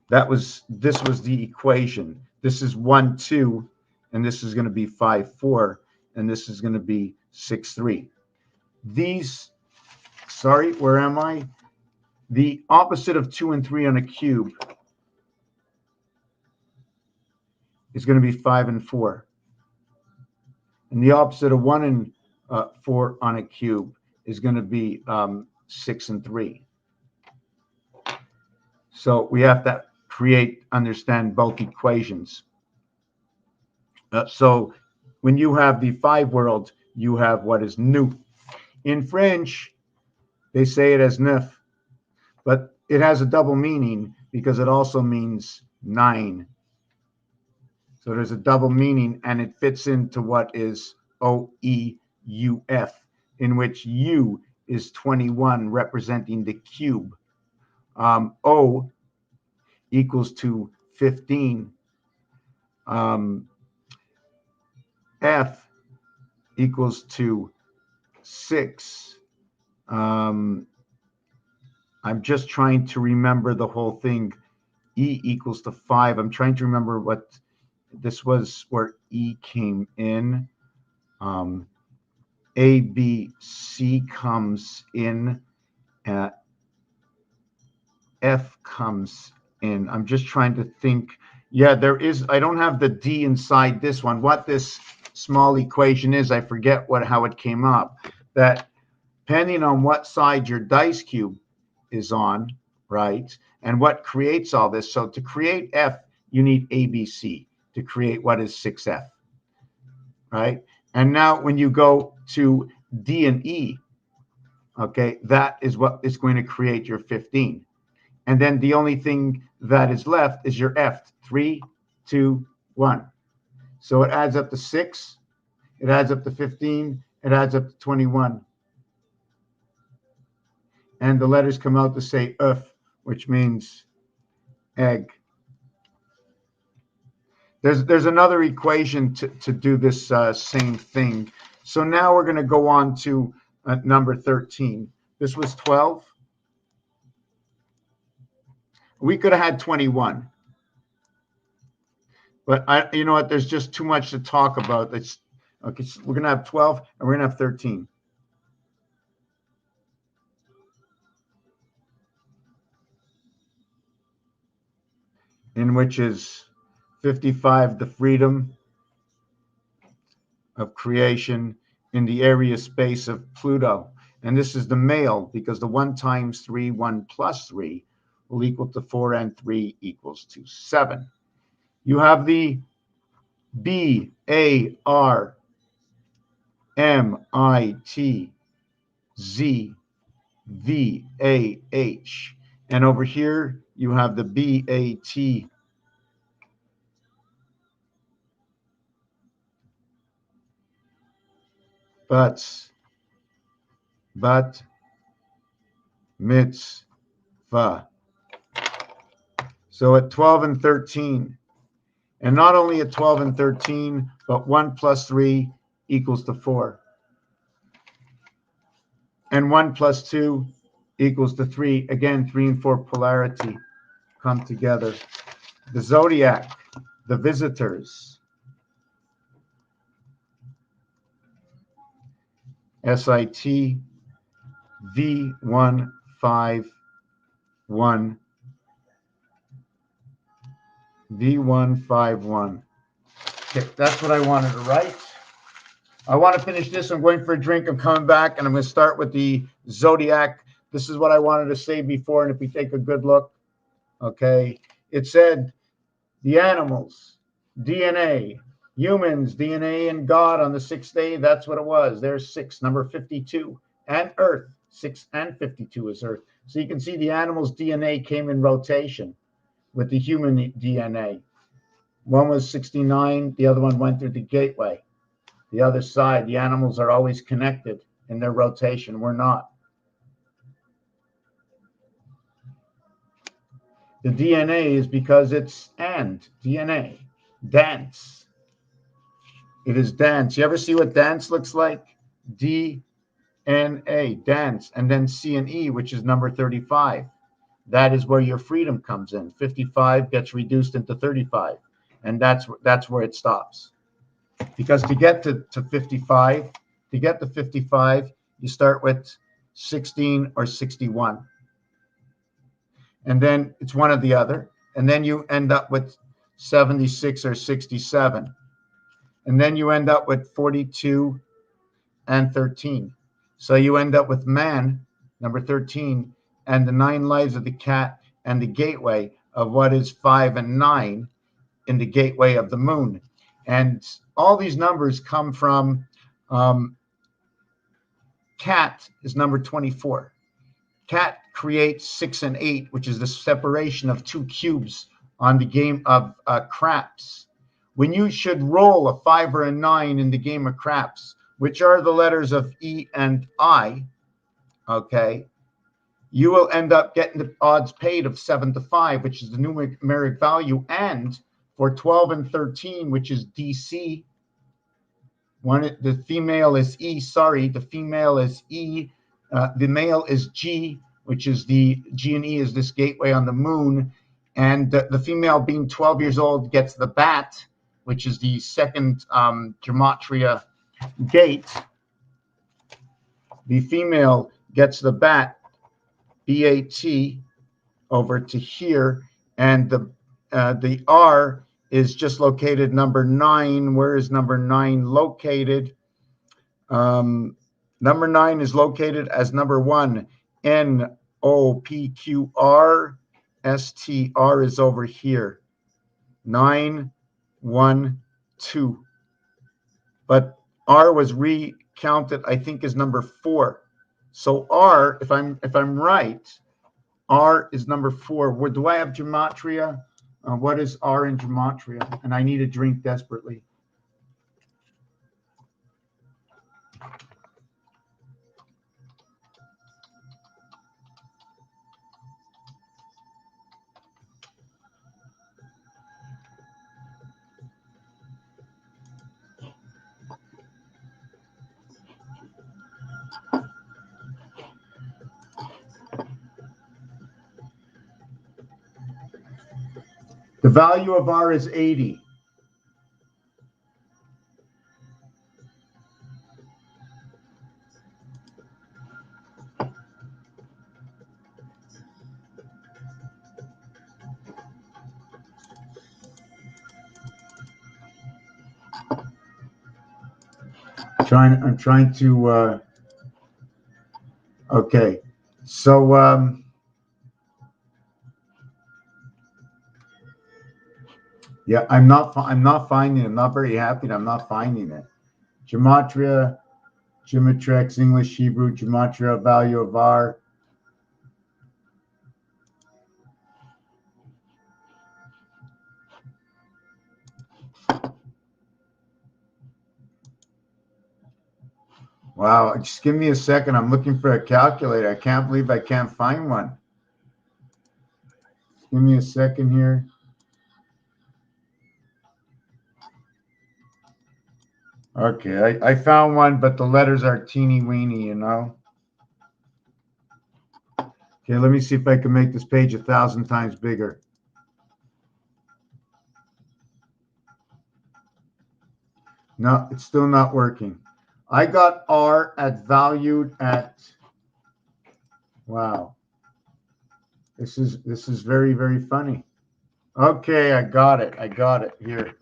This was the equation. This is 1, 2, and this is going to be 5, 4, and this is going to be 6, 3. These, sorry, where am I? The opposite of 2 and 3 on a cube is going to be 5 and 4. And the opposite of 1 and 4 on a cube is going to be 6 and 3. So we have to understand both equations. So when you have the 5 world, you have what is nous. In French, they say it as neuf, but it has a double meaning because it also means 9. So there's a double meaning, and it fits into what is OEUF, in which U is 21, representing the cube. O equals to 15. F equals to 6. I'm just trying to remember the whole thing. E equals to 5. I'm trying to remember what this was, where E came in. A, B, C comes in, F comes in. I'm just trying to think. Yeah, there is. I don't have the D inside this one. What this small equation is, I forget how it came up. That depending on what side your dice cube is on, right, and what creates all this. So to create F, you need ABC. To create what is 6F, right? And now when you go to D and E, okay, that is what is going to create your 15. And then the only thing that is left is your F, 3, 2, 1. So it adds up to 6, it adds up to 15, it adds up to 21. And the letters come out to say F, which means egg. There's another equation to do this same thing. So now we're going to go on to number 13. This was 12. We could have had 21. But you know what? There's just too much to talk about. Okay, so we're going to have 12 and we're going to have 13. In which is 55, the freedom of creation in the area space of Pluto. And this is the male, because the 1 times 3, 1 plus 3 will equal to 4, and 3 equals to 7. You have the BARMITZVAH. And over here, you have the BAT. But mitzvah. So at 12 and 13, and not only at 12 and 13, but 1 plus 3 equals to 4. And 1 plus 2 equals to 3. Again, 3 and 4 polarity come together. The zodiac, the visitors, SIT V151. V151. Okay, that's what I wanted to write. I want to finish this. I'm going for a drink. I'm coming back, and I'm going to start with the zodiac. This is what I wanted to say before, and if we take a good look, okay, it said the animals, DNA, humans, DNA, and God on the 6th day. That's what it was. There's 6, number 52, and Earth. 6 and 52 is Earth. So you can see the animals' DNA came in rotation with the human DNA. One was 69, the other one went through the gateway. The other side, the animals are always connected in their rotation. We're not. The DNA is because it's DNA, dance. It is dance. You ever see what dance looks like? DNA, dance, and then C and E, which is number 35. That is where your freedom comes in. 55 gets reduced into 35, and that's where it stops. Because to get to 55, you start with 16 or 61. And then it's one or the other. And then you end up with 76 or 67. And then you end up with 42 and 13. So you end up with man, number 13, and the 9 lives of the cat, and the gateway of what is 5 and 9 in the gateway of the moon. And all these numbers come from cat is number 24. Cat creates 6 and 8, which is the separation of 2 cubes on the game of craps. When you should roll a 5 or a 9 in the game of craps, which are the letters of E and I, okay, you will end up getting the odds paid of 7 to 5, which is the numeric value. And for 12 and 13, which is DC, the female is E, the female is E, the male is G, which is the G and E is this gateway on the moon. And the female being 12 years old gets the bat, which is the second gematria gate. The female gets the bat, B-A-T, over to here, and the R is just located number 9. Where is number 9 located? Number 9 is located as number 1. N-O-P-Q-R-S-T. R is over here. 9, 1, 2. But R was recounted, I think, as number 4. So R, if I'm right, R is number 4. Do I have gematria? What is R in gematria? And I need a drink desperately. The value of R is 80. I'm trying to okay. So yeah, I'm not finding it. I'm not very happy. I'm not finding it. Gematria, Gematrex, English, Hebrew, Gematria, value of R. Wow, just give me a second. I'm looking for a calculator. I can't believe I can't find one. Give me a second here. Okay, I found one, but the letters are teeny weeny, you know. Okay, let me see if I can make this page 1,000 times bigger. No, it's still not working. I got R at valued at, wow. This is very, very funny. Okay, I got it. I got it here.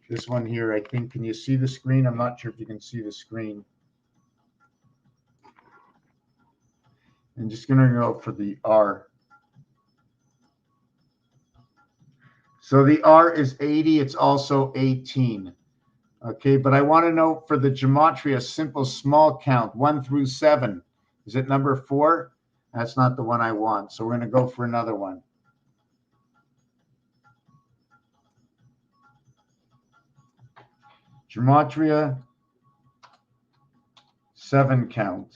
This one here, I think. Can you see the screen? I'm not sure if you can see the screen. I'm just going to go for the R. So the R is 80. It's also 18. Okay, but I want to know for the gematria, simple small count, 1 through 7. Is it number 4? That's not the one I want. So we're going to go for another one. Gematria, 7 count.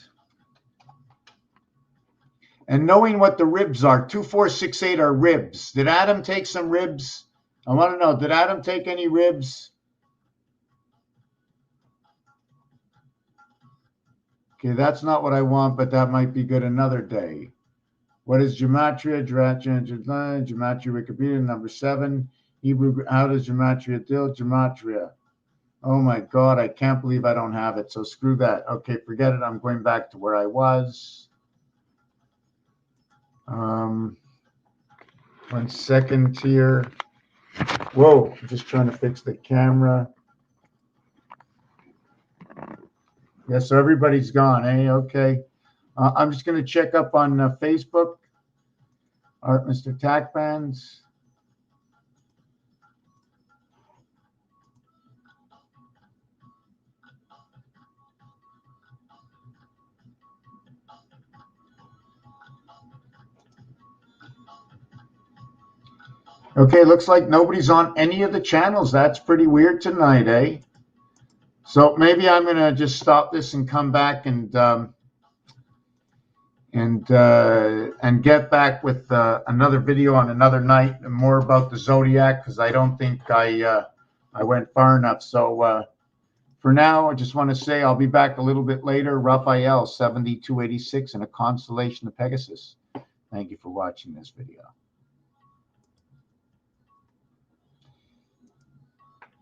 And knowing what the ribs are, 2, 4, 6, 8 are ribs. Did Adam take some ribs? I want to know, did Adam take any ribs? Okay, that's not what I want, but that might be good another day. What is gematria? Gematria Wikipedia, number 7. Hebrew, how does gematria deal? Gematria. Oh my God, I can't believe I don't have it. So screw that. Okay, forget it. I'm going back to where I was. 1 second here. Whoa, I'm just trying to fix the camera. Yeah, so everybody's gone, eh? Okay. I'm just going to check up on Facebook. Art Mr. Tackbands. Okay, looks like nobody's on any of the channels. That's pretty weird tonight, eh? So maybe I'm going to just stop this and come back and get back with another video on another night and more about the Zodiac, because I don't think I went far enough. So for now, I just want to say I'll be back a little bit later. Raphael 7286 and a constellation of Pegasus. Thank you for watching this video.